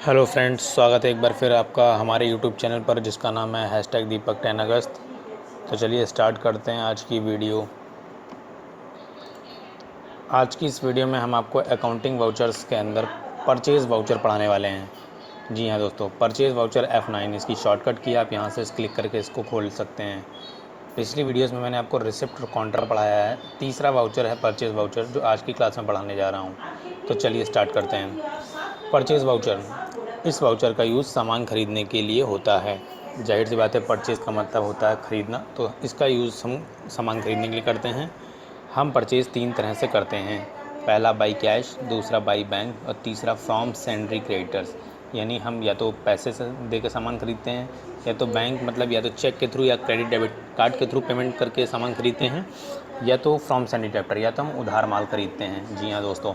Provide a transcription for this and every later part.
Hello friends, स्वागत है एक बार फिर आपका हमारे यूट्यूब चैनल पर जिसका नाम है #दीपक 10 अगस्त। तो चलिए स्टार्ट करते हैं आज की वीडियो। आज की इस वीडियो में हम आपको अकाउंटिंग वाउचर्स के अंदर परचेज़ वाउचर पढ़ाने वाले हैं। जी हाँ दोस्तों, परचेज़ वाउचर F9 इसकी शॉर्टकट की आप यहाँ से क्लिक करके इसको खोल सकते हैं। पिछली वीडियोस में मैंने आपको रिसिप्ट और काउंटर पढ़ाया है। तीसरा वाउचर है परचेज़ वाउचर, जो आज की क्लास में पढ़ाने जा रहा हूँ। तो चलिए स्टार्ट करते हैं। परचेज़ वाउचर, इस वाउचर का यूज़ सामान खरीदने के लिए होता है। जाहिर सी बात है, परचेज़ का मतलब होता है खरीदना, तो इसका यूज़ हम सामान खरीदने के लिए करते हैं। हम परचेज़ 3 तरह से करते हैं। पहला बाई कैश, दूसरा बाई बैंक और तीसरा फ्रॉम सैंड्री क्रेडिटर्स। यानी हम या तो पैसे से दे के सामान खरीदते हैं, या तो बैंक मतलब या तो चेक के थ्रू या क्रेडिट डेबिट कार्ड के थ्रू पेमेंट करके सामान खरीदते हैं, या तो फ्रॉम सैंड्री डेब्टर या तो हम उधार माल खरीदते हैं। जी हाँ दोस्तों,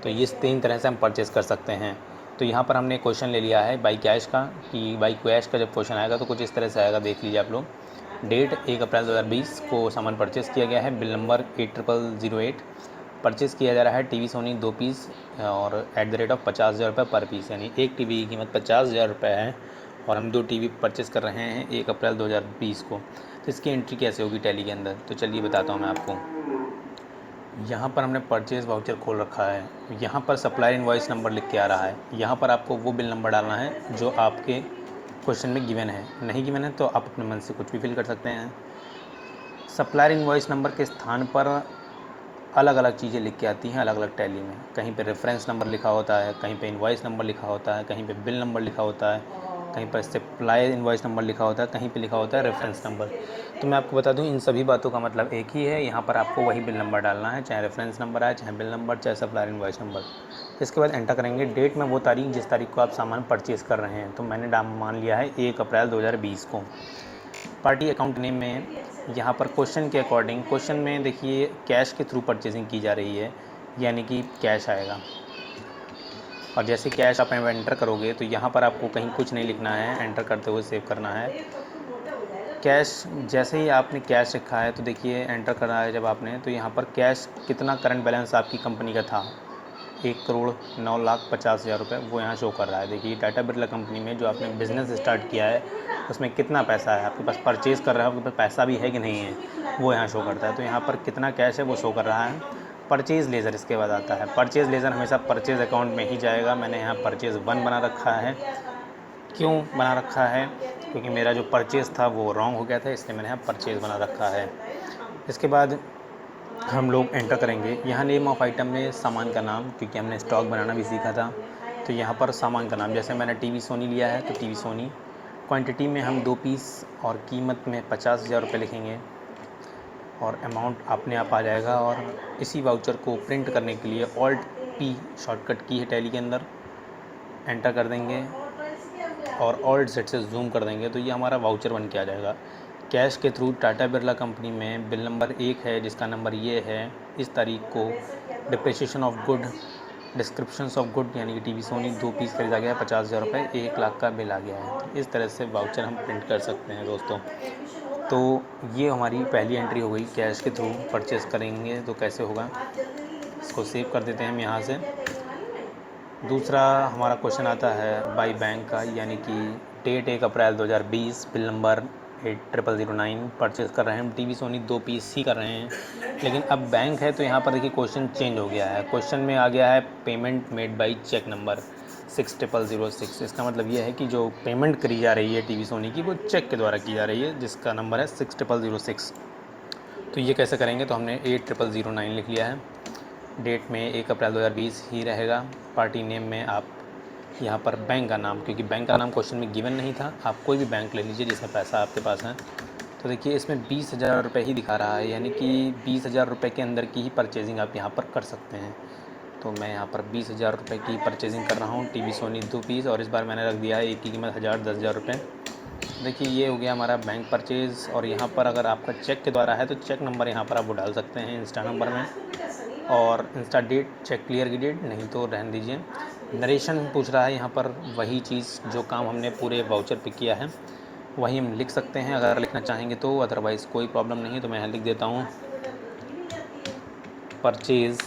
तो ये 3 तरह से हम परचेज़ कर सकते हैं। तो यहाँ पर हमने क्वेश्चन ले लिया है बाई कैश का, कि बाई कैश का जब क्वेश्चन आएगा तो कुछ इस तरह से आएगा, देख लीजिए आप लोग। डेट 1 अप्रैल 2020 को सामान परचेज़ किया गया है, बिल नंबर 8008। परचेज़ किया जा रहा है टीवी सोनी 2 पीस और @50,000 पर पीस, यानी एक टीवी की कीमत 50,000 रुपये है और हम 2 टीवी परचेज़ कर रहे हैं 1 अप्रैल 2020 को। तो इसकी एंट्री कैसे होगी टैली के अंदर, तो चलिए बताता हूँ मैं आपको। यहाँ पर हमने परचेज़ वाउचर खोल रखा है। यहाँ पर सप्लायर इनवॉइस नंबर लिख के आ रहा है। यहाँ पर आपको वो बिल नंबर डालना है जो आपके क्वेश्चन में गिवन है। नहीं गिवन है तो आप अपने मन से कुछ भी फिल कर सकते हैं। सप्लायर इनवॉइस नंबर के स्थान पर अलग अलग चीज़ें लिख के आती हैं अलग अलग टैली में। कहीं पे रेफरेंस नंबर लिखा होता है, कहीं पे इनवॉइस नंबर लिखा होता है, कहीं पे बिल नंबर लिखा होता है, कहीं पर सप्लायर इनवॉइस नंबर लिखा होता है, कहीं पे लिखा होता है रेफरेंस नंबर। तो मैं आपको बता दूं, इन सभी बातों का मतलब एक ही है। यहाँ पर आपको वही बिल नंबर डालना है, चाहे रेफरेंस नंबर आए, चाहे बिल नंबर, चाहे सप्लायर इनवॉइस नंबर। इसके बाद एंटर करेंगे डेट में वो तारीख जिस तारीख को आप सामान परचेज़ कर रहे हैं। तो मैंने मान लिया है 1 अप्रैल 2020 को। पार्टी अकाउंट नेम में यहाँ पर क्वेश्चन के अकॉर्डिंग, क्वेश्चन में देखिए कैश के थ्रू परचेजिंग की जा रही है, यानी कि कैश आएगा। और जैसे कैश आप एंटर करोगे तो यहाँ पर आपको कहीं कुछ नहीं लिखना है, एंटर करते हुए सेव करना है कैश। जैसे ही आपने कैश लिखा है तो देखिए एंटर करना है जब आपने, तो यहाँ पर कैश कितना करंट बैलेंस आपकी कंपनी का था, 1,09,50,000 रुपये, वो यहाँ शो कर रहा है। देखिए टाटा बिरला कंपनी में जो आपने बिज़नेस स्टार्ट किया है उसमें कितना पैसा है आपके पास, परचेज़ कर रहे हो आपके पास पैसा भी है कि नहीं है, वो यहाँ शो करता है। तो यहाँ पर कितना कैश है वो शो कर रहा है। परचेज़ लेज़र इसके बाद आता है। परचेज़ लेज़र हमेशा परचेज़ अकाउंट में ही जाएगा। मैंने यहाँ परचेज़ 1 बना रखा है। क्यों बना रखा है, क्योंकि मेरा जो परचेज़ था वो रॉन्ग हो गया था, इसलिए मैंने यहाँ परचेज़ बना रखा है। इसके बाद हम लोग एंटर करेंगे यहाँ नेम ऑफ़ आइटम में सामान का नाम, क्योंकि हमने स्टॉक बनाना भी सीखा था। तो यहाँ पर सामान का नाम, जैसे मैंने टीवी सोनी लिया है तो टीवी सोनी। क्वांटिटी में हम 2 पीस और कीमत में 50,000 रुपये लिखेंगे और अमाउंट अपने आप आ जाएगा। और इसी वाउचर को प्रिंट करने के लिए Alt+P शॉर्टकट की है टैली के अंदर, एंटर कर देंगे और Alt+Z से जूम कर देंगे तो ये हमारा वाउचर बन के आ जाएगा। कैश के थ्रू टाटा बिरला कंपनी में बिल नंबर 1 है, जिसका नंबर ये है। इस तारीख को depreciation of good, descriptions of good, यानी कि टीवी सोनी 2 पीस खरीदा गया, 50,000 रुपये, 1 लाख का बिल आ गया है। तो इस तरह से वाउचर हम प्रिंट कर सकते हैं दोस्तों। तो ये हमारी पहली एंट्री हो गई, कैश के थ्रू परचेज़ करेंगे तो कैसे होगा। इसको सेव कर देते हैं हम यहाँ से। दूसरा हमारा क्वेश्चन आता है बाई बैंक का, यानी कि डेट 1 अप्रैल 2020, बिल नंबर 8009, परचेज़ कर रहे हैं हम टीवी सोनी 2 पीस ही कर रहे हैं। लेकिन अब बैंक है तो यहाँ पर देखिए क्वेश्चन चेंज हो गया है। क्वेश्चन में आ गया है payment made by cheque number 6006। इसका मतलब ये है कि जो पेमेंट करी जा रही है टीवी सोनी की वो चेक के द्वारा की जा रही है, जिसका नंबर है 6006। तो ये कैसे करेंगे, तो हमने 8009 लिख लिया है। डेट में 1 अप्रैल 2020 ही रहेगा। पार्टी नेम में आप यहाँ पर बैंक का नाम, क्योंकि बैंक का नाम क्वेश्चन में गिवन नहीं था, आप कोई भी बैंक ले लीजिए जिसमें पैसा आपके पास है। तो देखिए इसमें 20,000 रुपये ही दिखा रहा है, यानी कि 20,000 रुपये के अंदर की ही परचेजिंग आप यहाँ पर कर सकते हैं। तो मैं यहाँ पर 20,000 रुपये की परचेजिंग कर रहा हूँ टीवी सोनी 2 पीस, और इस बार मैंने रख दिया है एक की कीमत 10,000 रुपये। देखिए ये हो गया हमारा बैंक परचेज़। और यहाँ पर अगर आपका चेक के द्वारा है तो चेक नंबर यहाँ पर आप वो डाल सकते हैं इंस्टा नंबर में, और इंस्टा डेट, चेक क्लियर की डेट, नहीं तो रहने दीजिए। नरेशन पूछ रहा है यहाँ पर, वही चीज़ जो काम हमने पूरे वाउचर पे किया है वही हम लिख सकते हैं अगर लिखना चाहेंगे तो, अदरवाइज़ कोई प्रॉब्लम नहीं है। तो मैं यहाँ लिख देता हूँ purchase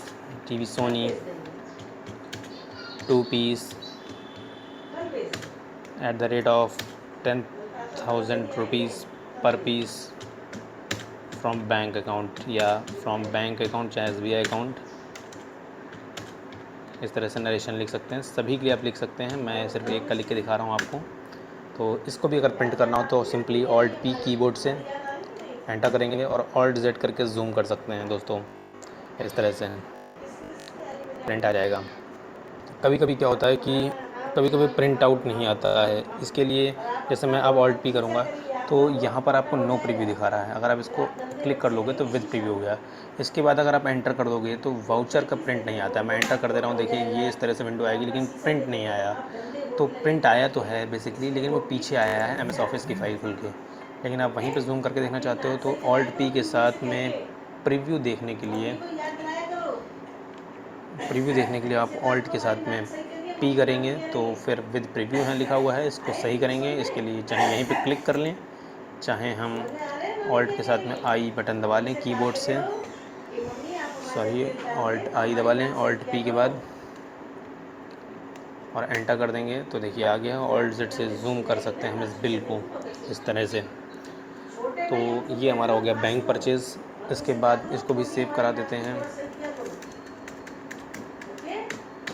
TV Sony 2 piece at the rate of 10,000 rupees per piece from bank account, या फ्रॉम बैंक अकाउंट चाहे SBI अकाउंट। इस तरह से नरेशन लिख सकते हैं, सभी के लिए आप लिख सकते हैं, मैं सिर्फ एक का लिख के दिखा रहा हूँ आपको। तो इसको भी अगर प्रिंट करना हो तो सिंपली Alt P कीबोर्ड से एंटर करेंगे और Alt Z करके जूम कर सकते हैं दोस्तों। इस तरह से प्रिंट आ जाएगा। कभी कभी क्या होता है कि कभी कभी प्रिंट आउट नहीं आता है, इसके लिए जैसे मैं अब Alt P करूँगा तो यहाँ पर आपको नो प्रीव्यू दिखा रहा है। अगर आप इसको क्लिक कर लोगे तो विद प्रीव्यू हो गया। इसके बाद अगर आप एंटर कर दोगे तो वाउचर का प्रिंट नहीं आता है। मैं एंटर कर दे रहा हूँ, देखिए ये इस तरह से विंडो आएगी, लेकिन प्रिंट नहीं आया। तो प्रिंट आया तो है बेसिकली, लेकिन वो पीछे आया है MS ऑफिस की फ़ाइल खुल के। लेकिन आप वहीं पर जूम करके देखना चाहते हो तो Alt P के साथ में प्रीव्यू देखने के लिए आप Alt के साथ में P करेंगे तो फिर विद प्रीव्यू है लिखा हुआ है, इसको सही करेंगे। इसके लिए चाहे यहीं पे क्लिक कर लें, चाहे हम Alt के साथ में I बटन दबा लें कीबोर्ड से, Alt I दबा लें Alt P के बाद और एंटर कर देंगे तो देखिए आ गया। Alt Z से जूम कर सकते हैं हम इस बिल को इस तरह से। तो ये हमारा हो गया बैंक परचेज़। इसके बाद इसको भी सेव करा देते हैं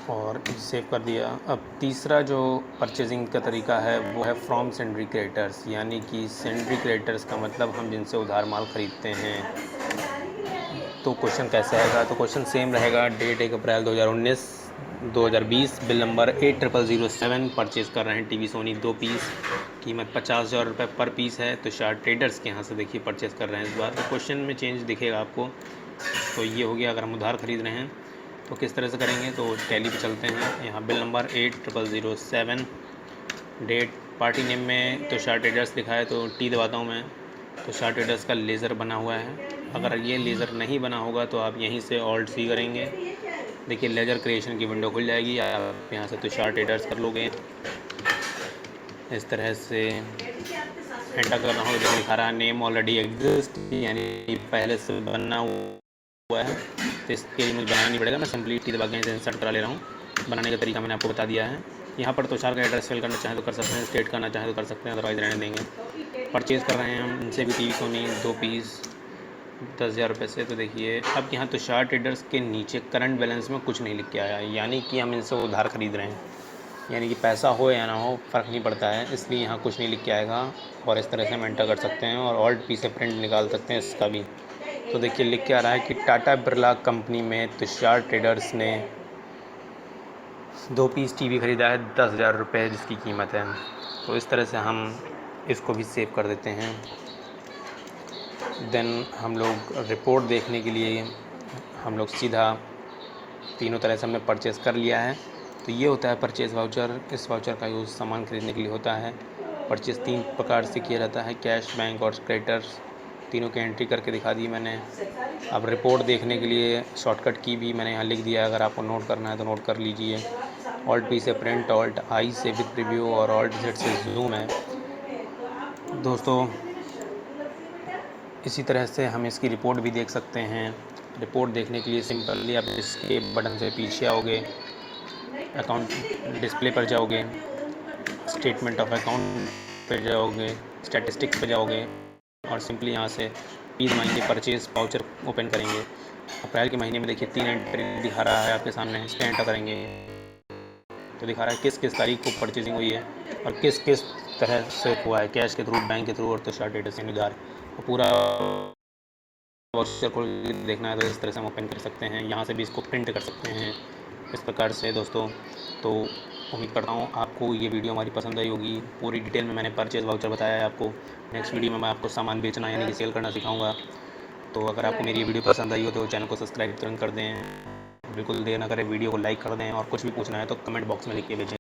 और सेव कर दिया। अब तीसरा जो परचेजिंग का तरीका है वो है फ्रॉम सेंड्री क्रेडिटर्स, यानी कि सेंड्री क्रेडिटर्स का मतलब हम जिनसे उधार माल ख़रीदते हैं। तो क्वेश्चन कैसे आएगा? तो क्वेश्चन सेम रहेगा। डेट 1 अप्रैल 2020, बिल नंबर 8007, परचेज़ कर रहे हैं टीवी सोनी 2 पीस, कीमत 50,000 रुपये पर पीस है। तुषार ट्रेडर्स के यहाँ से देखिए परचेज़ कर रहे हैं इस बार। तो क्वेश्चन में चेंज दिखेगा आपको। तो ये हो गया अगर हम उधार ख़रीद रहे हैं तो किस तरह से करेंगे। तो टैली पे चलते हैं, यहाँ bill number 8007, date, party name में तुषार ट्रेडर्स लिखा है तो T दबाता हूँ मैं। तुषार ट्रेडर्स का लेज़र बना हुआ है। अगर ये लेज़र नहीं बना होगा तो आप यहीं से Alt C करेंगे, देखिए लेज़र क्रिएशन की विंडो खुल जाएगी। आप यहाँ से तुषार ट्रेडर्स कर लोगे, इस तरह से एंटर कर रहा हूँ। जो लिखा रहा है नेम ऑलरेडी एग्जिस्ट, यानी पहले से बना हुआ है। तो इसके लिए मुझे बनाना नहीं पड़ेगा, मैं सिंपली T दबा के इसे इंसर्ट करा ले रहा हूँ। बनाने का तरीका मैंने आपको बता दिया है। यहाँ पर तुषार का एड्रेस फिल करना चाहें तो कर सकते हैं, स्टेट करना चाहें तो कर सकते हैं, अदरवाइज़ रहने देंगे। परचेज़ कर रहे हैं हम इनसे भी टीवी सोनी 2 पीस 10,000 रुपये से। तो देखिए अब यहाँ तुषार ट्रेडर्स के नीचे करंट बैलेंस में कुछ नहीं लिख के आया, यानी कि हम इनसे उधार ख़रीद रहे हैं, यानी कि पैसा हो या ना हो फ़र्क नहीं पड़ता है, इसलिए यहाँ कुछ नहीं लिख के आएगा। और इस तरह से हम एंटर कर सकते हैं और Alt P से प्रिंट निकाल सकते हैं इसका भी। तो देखिए लिख के आ रहा है कि टाटा बिरला कंपनी में तुषार ट्रेडर्स ने 2 पीस टीवी ख़रीदा है 10,000 रुपये जिसकी कीमत है। तो इस तरह से हम इसको भी सेव कर देते हैं। देन हम लोग रिपोर्ट देखने के लिए हम लोग सीधा तीनों तरह से हमने परचेज़ कर लिया है। तो ये होता है परचेज़ वाउचर। इस वाउचर का यूज़ सामान खरीदने के लिए होता है। परचेज़ 3 प्रकार से किया जाता है, कैश, बैंक और क्रेडिटर्स। तीनों की एंट्री करके दिखा दी मैंने। अब रिपोर्ट देखने के लिए शॉर्टकट की भी मैंने यहाँ लिख दिया, अगर आपको नोट करना है तो नोट कर लीजिए। Alt P से प्रिंट, Alt I से विद प्रीव्यू और Alt Z से जूम है दोस्तों। इसी तरह से हम इसकी रिपोर्ट भी देख सकते हैं। रिपोर्ट देखने के लिए सिंपली आप इसके बटन से पीछे आओगे, अकाउंट डिस्प्ले पर जाओगे, स्टेटमेंट ऑफ अकाउंट पर जाओगे, स्टैटिस्टिक्स पर जाओगे और सिंपली यहाँ से P दबाएंगे, परचेज़ वाउचर ओपन करेंगे। अप्रैल के महीने में देखिए 3 एंट्री दिखा रहा है आपके सामने, इस पर एंटर करेंगे तो दिखा रहा है किस किस तारीख को परचेजिंग हुई है और किस किस तरह से हुआ है, कैश के थ्रू, बैंक के थ्रू और तुषार ट्रेडर्स से उधार। पूरा वाउचर को देखना है तो इस तरह से हम ओपन कर सकते हैं। यहाँ से भी इसको प्रिंट कर सकते हैं इस प्रकार से दोस्तों। तो उम्मीद करता हूँ आपको ये वीडियो हमारी पसंद आई होगी। पूरी डिटेल में मैंने परचेज़ वाउचर बताया है आपको। नेक्स्ट वीडियो में मैं आपको सामान बेचना यानी कि सेल करना सिखाऊंगा। तो अगर आपको मेरी वीडियो पसंद आई हो तो चैनल को सब्सक्राइब तुरंत कर दें, बिल्कुल देर ना करें, वीडियो को लाइक कर दें और कुछ भी पूछना है तो कमेंट बॉक्स में लिख के भेजें।